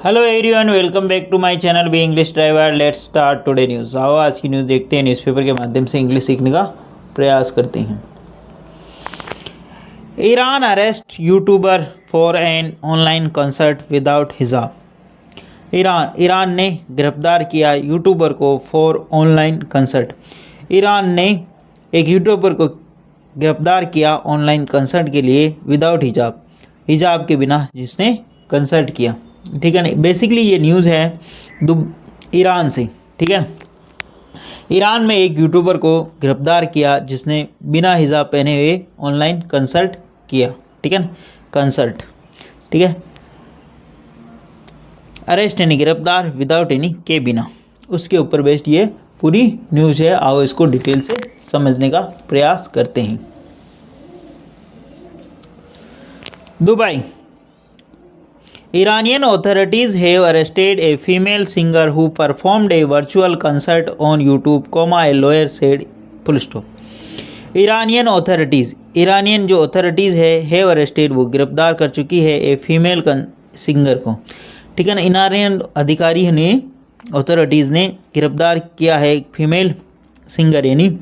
Hello everyone, welcome back to my channel be English driver. Let's start today news. आओ आज की news देखते हैं, न्यूज़पेपर के माध्यम से इंग्लिश सीखने का प्रयास करते हैं। Iran arrest YouTuber for an online concert without हिजाब। ईरान ने गिरफ्तार किया यूट्यूबर को फॉर ऑनलाइन कंसर्ट। ईरान ने एक यूट्यूबर को गिरफ्तार किया ऑनलाइन कंसर्ट के लिए विदाउट हिजाब के बिना, जिसने कंसर्ट किया। ठीक है ना। बेसिकली ये न्यूज़ है ईरान से। ठीक है। ईरान में एक यूट्यूबर को गिरफ्तार किया जिसने बिना हिजाब पहने हुए ऑनलाइन कंसर्ट किया। ठीक है ना। कंसर्ट। ठीक है। अरेस्ट यानी गिरफ्तार, विदाउट यानी के बिना। उसके ऊपर बेस्ड ये पूरी न्यूज़ है। आओ इसको डिटेल से समझने का प्रयास करते हैं। Dubai. Iranian authorities have arrested a female singer who performed a virtual concert on YouTube, a lawyer said. Full stop. Iranian जो अथॉरिटीज़ है हैव अरेस्टेड, वो गिरफ्तार कर चुकी है ए फीमेल सिंगर को। ठीक है ना। ईरानियन अधिकारी ने, अथॉरिटीज़ ने गिरफ्तार किया है एक फीमेल सिंगर यानी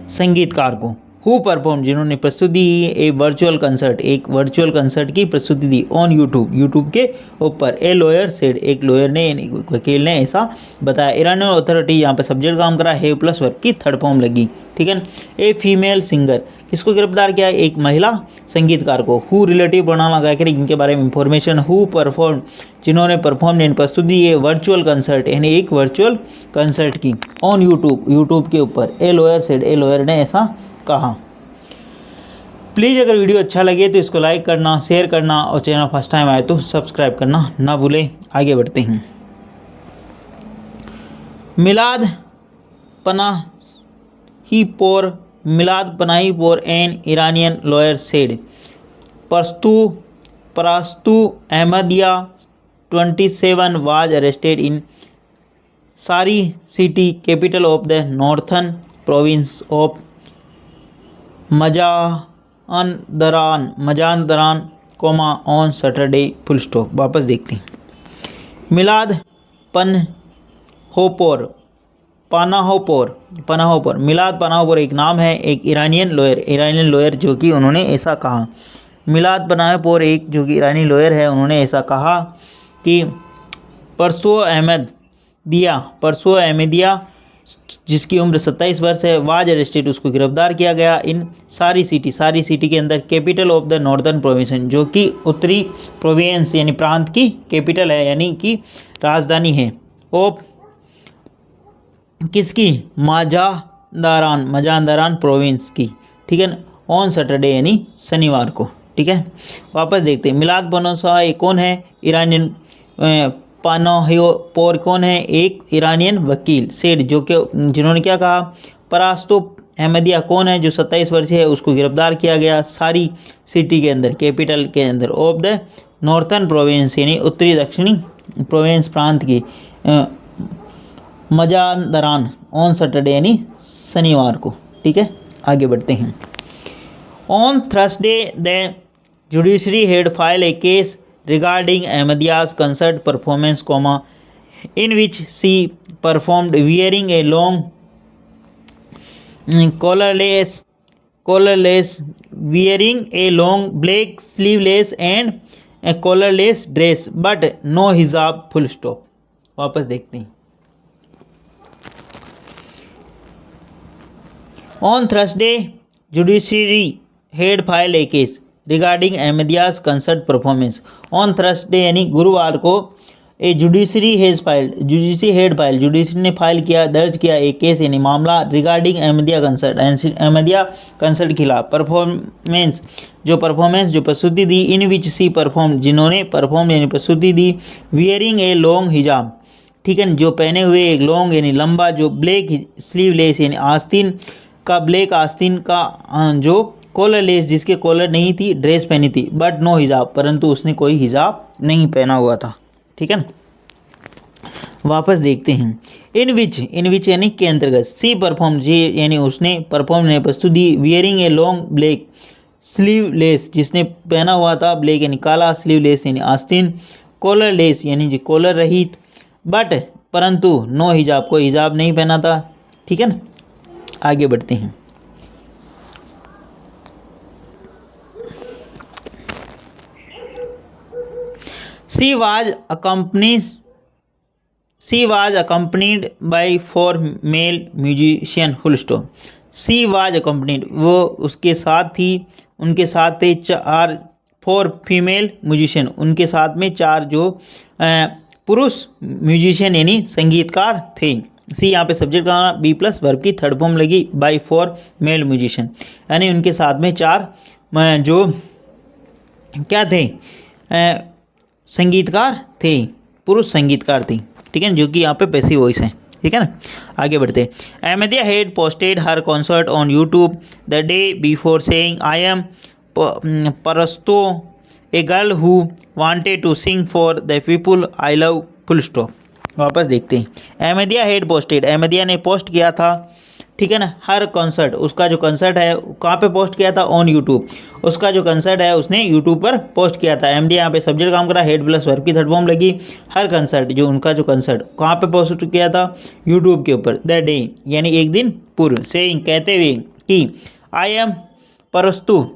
संगीतकार को। हु परफॉर्म, जिन्होंने प्रस्तुति दी ए वर्चुअल कंसर्ट, एक वर्चुअल कंसर्ट की प्रस्तुति दी ऑन यूट्यूब के ऊपर। ए लॉयर सेड, एक लॉयर ने, वकील ने ऐसा बताया। ईरानियन अथॉरिटी, यहाँ पे सब्जेक्ट काम करा, हैव प्लस वर्ब की थर्ड फॉर्म लगी। ठीक है। ए फीमेल सिंगर, किसको गिरफ्तार किया? एक महिला संगीतकार को। हु रिलेटिव प्रोनाउन लगा कर इनके बारे में इंफॉर्मेशन। हु परफॉर्म, जिन्होंने परफॉर्म यानी प्रस्तुति ये वर्चुअल कंसर्ट यानी एक वर्चुअल कंसर्ट की ऑन यूट्यूब के ऊपर। A lawyer said, a lawyer ने ऐसा कहा। प्लीज़ अगर वीडियो अच्छा लगे तो इसको लाइक करना, शेयर करना और चैनल फर्स्ट टाइम आए तो सब्सक्राइब करना ना भूलें। आगे बढ़ते हैं। Milad Panahi pour an Iranian lawyer said. Parastoo Ahmadi 27 was arrested in Sari city, capital of the northern province of Mazandaran on Saturday. Full stop. वापस देखते हैं। मिलाद पनाहोपोर, मिलाद पनाहोपोर एक नाम है, एक ईरानियन लॉयर जो कि उन्होंने ऐसा कहा। मिलाद पनाहोपोर एक जो कि ईरानी लॉयर है, उन्होंने ऐसा कहा कि परसों अहमदिया जिसकी उम्र 27 वर्ष है, वाज अरेस्टेड, उसको गिरफ्तार किया गया इन सारी सिटी के अंदर, capital of the northern province, जो कि उत्तरी प्रोविंस यानी प्रांत की कैपिटल है, यानी कि राजधानी है। ऑफ किसकी? मजांदरान प्रोविंस की। ठीक है ना। ऑन सैटरडे यानी शनिवार को। ठीक है। वापस देखते हैं। मिलाद पनाहोपोर कौन है? ईरानियन पनाहोपोर कौन है? एक ईरानियन वकील सेड, जिन्होंने क्या कहा? परस्तु अहमदिया कौन है? जो 27 वर्ष है, उसको गिरफ्तार किया गया सारी सिटी के अंदर, कैपिटल के अंदर, ऑफ द नॉर्थर्न प्रोविंस यानी उत्तरी दक्षिणी प्रोविंस प्रांत की, मजांदरान ऑन सैटरडे यानी शनिवार को। ठीक है। आगे बढ़ते हैं। On Thursday the judiciary had file A case regarding Ahmadia's concert performance, in which she performed wearing a long black sleeveless and a collarless dress, but no hijab. Full stop. वापस देखते हैं। On Thursday, judiciary had filed a case regarding Ahmadi's concert performance. On Thursday यानी गुरुवार को ए judiciary ने file किया, दर्ज किया एक केस यानी मामला रिगार्डिंग अहमदिया कंसर्ट के खिलाफ। परफॉर्मेंस जो प्रस्तुति दी, इन विच सी परफॉर्म, जिन्होंने परफॉर्म यानी प्रस्तुति दी, वियरिंग ए लॉन्ग हिजाब। ठीक है। जो पहने हुए एक लॉन्ग यानी लंबा, जो ब्लैक स्लीवलेस यानी ब्लैक आस्तीन का, जो कॉलरलेस जिसके कॉलर नहीं थी, ड्रेस पहनी थी, बट नो हिजाब, परंतु उसने कोई हिजाब नहीं पहना हुआ था। ठीक है ना। वापस देखते हैं। इन विच यानी के अंतर्गत। सी परफॉर्म, जी यानी उसने परफॉर्म ने प्रस्तुति, wearing a long black sleeveless, जिसने पहना हुआ था ब्लैक यानी काला, स्लीवलेस यानी आस्तीन, कॉलरलेस यानी जी कॉलर रहित, बट परंतु नो हिजाब, कोई हिजाब नहीं पहना था। ठीक है ना, आगे बढ़ते हैं। She was accompany she was accompanied by 4 male musician full stop. She was accompanied, वो उसके साथ थी, उनके साथ थे 4 फीमेल म्यूजिशियन, उनके साथ में 4 जो पुरुष म्यूजिशियन यानी संगीतकार थे। सी यहाँ पे सब्जेक्ट का बी प्लस वर्ब की थर्ड फॉर्म लगी, बाई 4 मेल म्यूजिशियन, यानी उनके साथ में 4 जो क्या थे, संगीतकार थे, पुरुष संगीतकार थे। ठीक है ना, जो कि यहाँ पे पैसिव वॉइस है। ठीक है ना, आगे बढ़ते हैं। Ahmadi had posted her concert on YouTube the day before saying I am Parastoo a girl who wanted to sing for the people I love full stop. वापस देखते हैं। अहमदिया हैड पोस्टेड, अहमदिया ने पोस्ट किया था। ठीक है ना, हर concert, उसका जो कंसर्ट है कहाँ पे पोस्ट किया था, ऑन यूट्यूब, उसका जो कंसर्ट है उसने यूट्यूब पर पोस्ट किया था। अहमदिया यहाँ पे सब्जेक्ट काम करा, हेड प्लस वर्ब की थर्ड फॉर्म लगी। हर कंसर्ट, जो उनका जो कंसर्ट कहाँ पे पोस्ट किया था, यूट्यूब के ऊपर। द डे यानी एक दिन पूर्व, सेइंग कहते हुए कि आई एम परस्तु,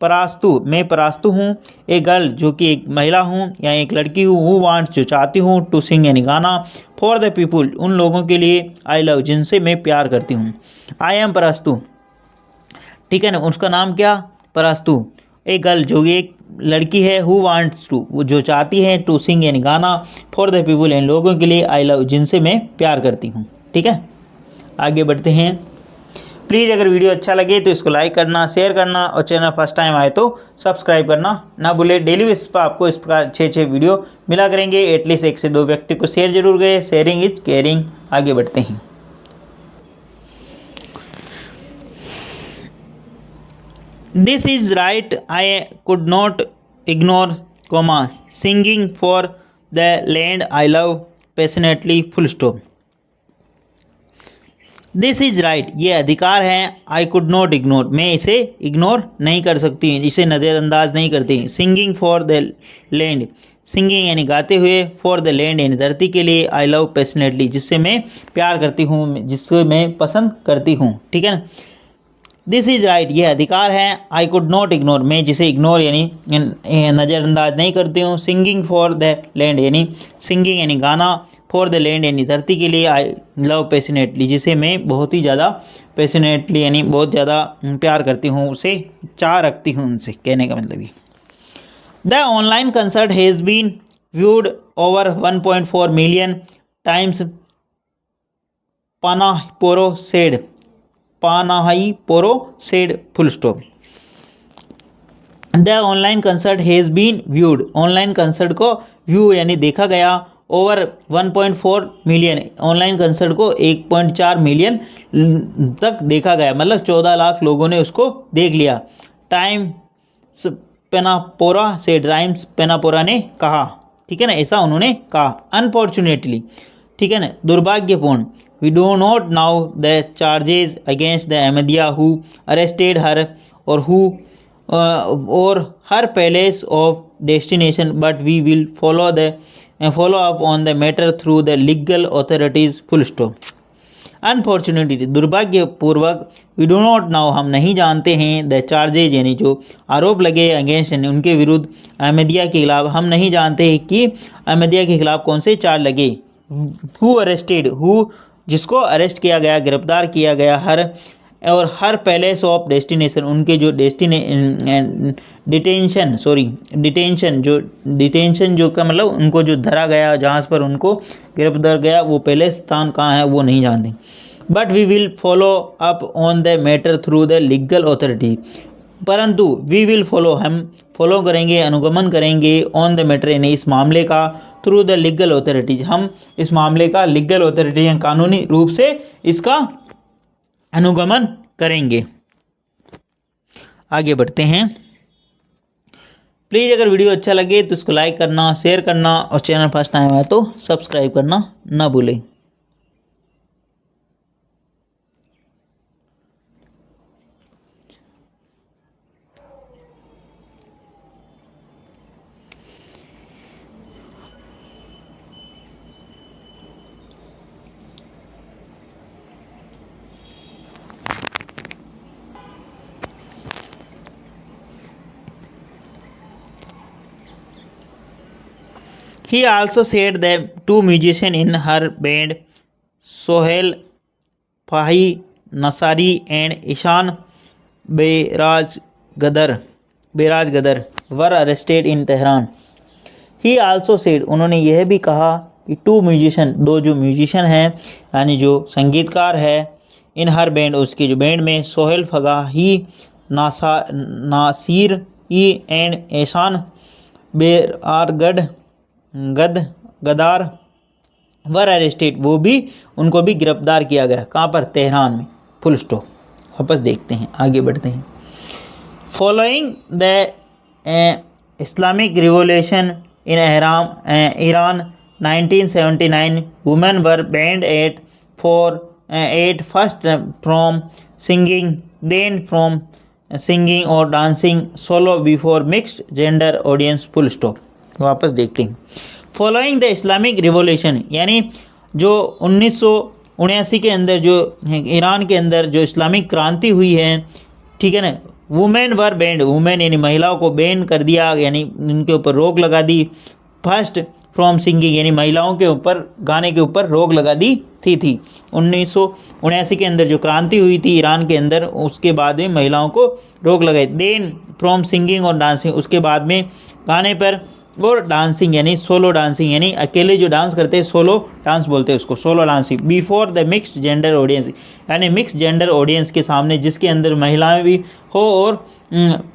परास्तु, मैं परास्तु हूँ, एक गर्ल जो कि एक महिला हूँ या एक लड़की हूँ, हु वांट्स जो चाहती हूँ, टू सिंग यानी गाना, फॉर द पीपुल उन लोगों के लिए, आई लव जिनसे मैं प्यार करती हूँ। आई एम परास्तु, ठीक है ना, उसका नाम क्या, परास्तु, एक गर्ल जो एक लड़की है, हु वांट्स टू वो जो चाहती है, टू सिंग यानी गाना, फॉर द पीपुल इन लोगों के लिए, आई लव जिनसे मैं प्यार करती हूँ। ठीक है, आगे बढ़ते हैं। प्लीज़ अगर वीडियो अच्छा लगे तो इसको लाइक करना, शेयर करना और चैनल फर्स्ट टाइम आए तो सब्सक्राइब करना ना भूले। डेली बेसिस पर आपको इस प्रकार 6 वीडियो मिला करेंगे। एटलीस्ट 1 से 2 व्यक्ति को शेयर जरूर करें, शेयरिंग इज केयरिंग। आगे बढ़ते हैं। This is right I could not ignore comma singing for the land I love passionately full stop. This is right, ये अधिकार है। आई कुड नॉट इग्नोर, मैं इसे इग्नोर नहीं कर सकती, इसे नज़रअंदाज नहीं करती। Singing for the land, singing यानी गाते हुए, फॉर द लैंड यानी धरती के लिए, आई लव पैशनेटली जिससे मैं प्यार करती हूँ, जिससे मैं पसंद करती हूँ। ठीक है ना, दिस इज़ राइट, यह अधिकार है। आई कुड नॉट इग्नोर, मैं जिसे इग्नोर यानी नज़रअंदाज नहीं करती हूँ। सिंगिंग फॉर द लैंड यानी सिंगिंग यानी गाना, फॉर द लैंड यानी धरती के लिए, आई लव पैशनेटली जिसे मैं बहुत ही ज़्यादा पैशनेटली यानी बहुत ज़्यादा प्यार करती हूँ, उसे चाह रखती हूँ, उनसे कहने का मतलब ये। The online concert has been viewed over 1.4 million times, Panahpour said, Panahi pour said full stop. The online concert has been viewed, online concert को व्यू यानी देखा गया, ओवर 1.4 मिलियन, ऑनलाइन कंसर्ट को 1.4 मिलियन तक देखा गया, मतलब 14 लाख लोगों ने उसको देख लिया। टाइम्स पेनापोरा से, टाइम्स पेनापोरा ने कहा। ठीक है ना, ऐसा उन्होंने कहा। अनफॉर्चुनेटली, ठीक है ना, दुर्भाग्यपूर्ण, we do not know the charges against the Ahmadi who arrested her or who or her palace of destination, but we will follow up on the matter through the legal authorities full stop. Unfortunately दुर्भाग्यपूर्वक, we do not know हम नहीं जानते हैं, the charges यानी जो आरोप लगे, against यानी उनके विरुद्ध, अहमदिया के खिलाफ हम नहीं जानते हैं कि अहमदिया के खिलाफ कौन से चार्ज लगे। हु अरेस्टेड, हु जिसको अरेस्ट किया गया, गिरफ्तार किया गया, हर और हर पैलेस ऑफ डेस्टिनेशन उनके जो डिटेंशन जो का मतलब उनको जो धरा गया, जहाँ पर उनको गिरफ्तार गया, वो पहले स्थान कहाँ है वो नहीं जानते। But we will follow up on the matter through the legal authority, परंतु वी विल फॉलो हम फॉलो करेंगे, अनुगमन करेंगे, ऑन द मैटर यानी इस मामले का, थ्रू द लीगल अथॉरिटीज हम इस मामले का लीगल अथॉरिटी या कानूनी रूप से इसका अनुगमन करेंगे। आगे बढ़ते हैं। प्लीज़ अगर वीडियो अच्छा लगे तो इसको लाइक करना, शेयर करना और चैनल फर्स्ट टाइम आए तो सब्सक्राइब करना ना भूलें। He also said that two musicians in her band, Sohail Fahi Nasari and Ishan Beraj Gadar were arrested in Tehran. He also said, उन्होंने यह भी कहा कि टू म्यूजिशियन, दो जो म्यूजिशियन हैं यानी जो संगीतकार है, इन हर बैंड, उसकी जो बैंड में, सोहेल फगाही नासिर ई एंड एहसान गदार वर अरेस्टेड, वो भी, उनको भी गिरफ्तार किया गया। कहाँ पर? तेहरान में। Full stop. वापस देखते हैं, आगे बढ़ते हैं। Following the Islamic revolution in Iran 1979, women were banned at first from singing, then from singing और dancing solo before mixed gender audience. Full stop. वापस देखते हैं। फॉलोइंग द इस्लामिक रिवॉल्यूशन, यानी जो 1979 के अंदर जो ईरान के अंदर जो इस्लामिक क्रांति हुई है, ठीक है ना, वुमेन वर बैंड, वुमेन यानी महिलाओं को बैन कर दिया, यानी उनके ऊपर रोक लगा दी। फर्स्ट फ्रॉम सिंगिंग, यानी महिलाओं के ऊपर गाने के ऊपर रोक लगा दी थी 1979 के अंदर जो क्रांति हुई थी ईरान के अंदर, उसके बाद में महिलाओं को रोक लगाई। देन फ्रॉम सिंगिंग और डांसिंग, उसके बाद में गाने पर, और डांसिंग यानी सोलो डांसिंग, यानी अकेले जो डांस करते हैं सोलो डांस बोलते हैं उसको, solo dancing. Before the mixed gender audience, यानी मिक्स जेंडर ऑडियंस के सामने, जिसके अंदर महिलाएं भी हो और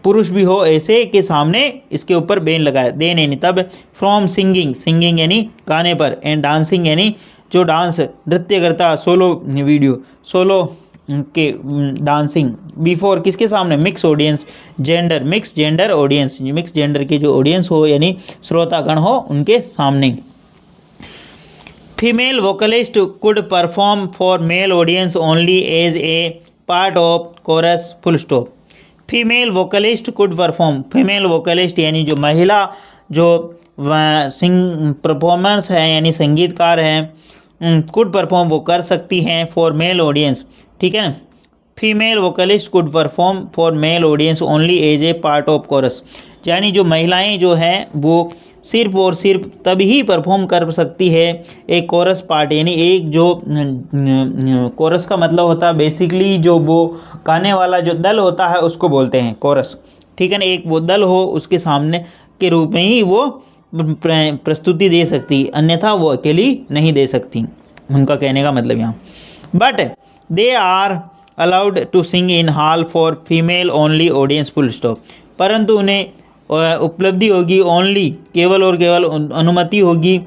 पुरुष भी हो, ऐसे के सामने इसके ऊपर बैन लगाया। देन यानी तब, फ्रॉम सिंगिंग, सिंगिंग यानी गाने पर, एंड डांसिंग यानी जो डांस नृत्य करता, सोलो वीडियो, सोलो के डांसिंग। बिफोर किसके सामने? Mix audience gender, mix gender audience, mix gender के जो ऑडियंस हो यानी श्रोतागण हो, उनके सामने। Female vocalist could perform for male audience only as a part of chorus. Full stop. Female vocalist could perform, female vocalist यानी जो महिला जो परफॉर्मर्स है यानी संगीतकार हैं, कुड परफॉर्म वो कर सकती हैं फॉर मेल ऑडियंस, ठीक है ना। Female vocalist could perform for male audience only as a part of chorus, यानी जो महिलाएं जो हैं वो सिर्फ और सिर्फ तभी परफॉर्म कर सकती है एक कोरस पार्ट, यानी एक जो कोरस का मतलब होता है बेसिकली जो वो गाने वाला जो दल होता है उसको बोलते हैं कोरस, ठीक है ना। एक वो दल हो उसके सामने के रूप में ही वो प्रस्तुति दे सकती, अन्यथा वो अकेली नहीं दे सकती, उनका कहने का मतलब यहाँ। But they are allowed to sing in hall for female only audience. Full stop. परंतु उन्हें उपलब्धि होगी, ओनली केवल और केवल अनुमति होगी,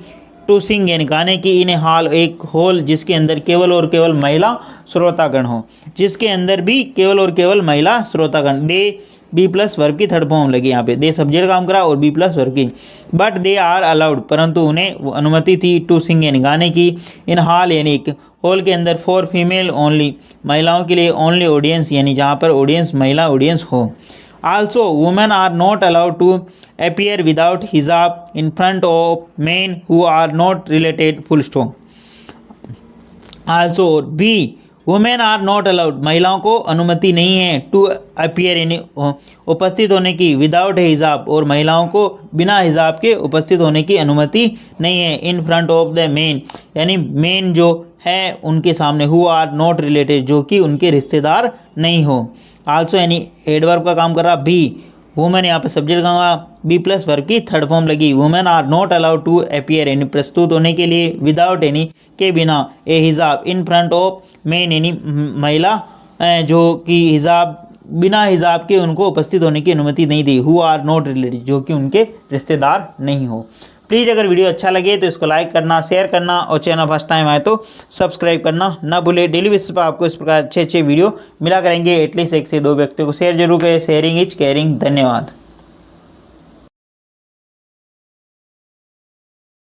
टू सिंग यानी गाने की, इन हॉल एक हॉल जिसके अंदर केवल और केवल महिला श्रोतागण हो, जिसके अंदर भी केवल और केवल महिला श्रोतागण। दे बी प्लस वर्ब की थर्ड फॉर्म लगी यहाँ पे, दे सब्जेक्ट काम करा और बी प्लस वर्ब की। बट दे आर अलाउड, परंतु उन्हें अनुमति थी, टू सिंग यानी गाने की, इन हॉल यानी एक हॉल के अंदर, फॉर फीमेल ओनली महिलाओं के लिए, ओनली ऑडियंस यानी जहाँ पर ऑडियंस महिला ऑडियंस हो। Also, women are not allowed to appear without hijab in front of men who are not related. Full stop. Also, B. Women are not allowed. महिलाओं को अनुमति नहीं है to appear यानी उपस्थित होने की, without hijab और महिलाओं को बिना हिजाब के उपस्थित होने की अनुमति नहीं है, in front of the men यानी men जो है उनके सामने, who are not related जो कि उनके रिश्तेदार नहीं हो। आल्सो यानी एडवर्ब का काम कर रहा। बी वुमेन यहाँ पे सब्जेक्ट का, बी प्लस वर्ब की थर्ड फॉर्म लगी। Women are not allowed to appear यानी प्रस्तुत होने के लिए, विदाउट यानी के बिना, ए हिजाब, इन फ्रंट ऑफ मेन यानी महिला जो कि हिजाब बिना हिजाब के उनको उपस्थित होने की अनुमति नहीं दी, हु आर नॉट रिलेटेड जो कि उनके रिश्तेदार नहीं हो। प्लीज़ अगर वीडियो अच्छा लगे तो इसको लाइक करना, शेयर करना और चैनल फर्स्ट टाइम आए तो सब्सक्राइब करना ना भूले। डेली बेसिस पर आपको इस प्रकार अच्छे अच्छे वीडियो मिला करेंगे, एटलीस्ट 1 से 2 व्यक्तियों को शेयर जरूर करें। Sharing is caring. धन्यवाद।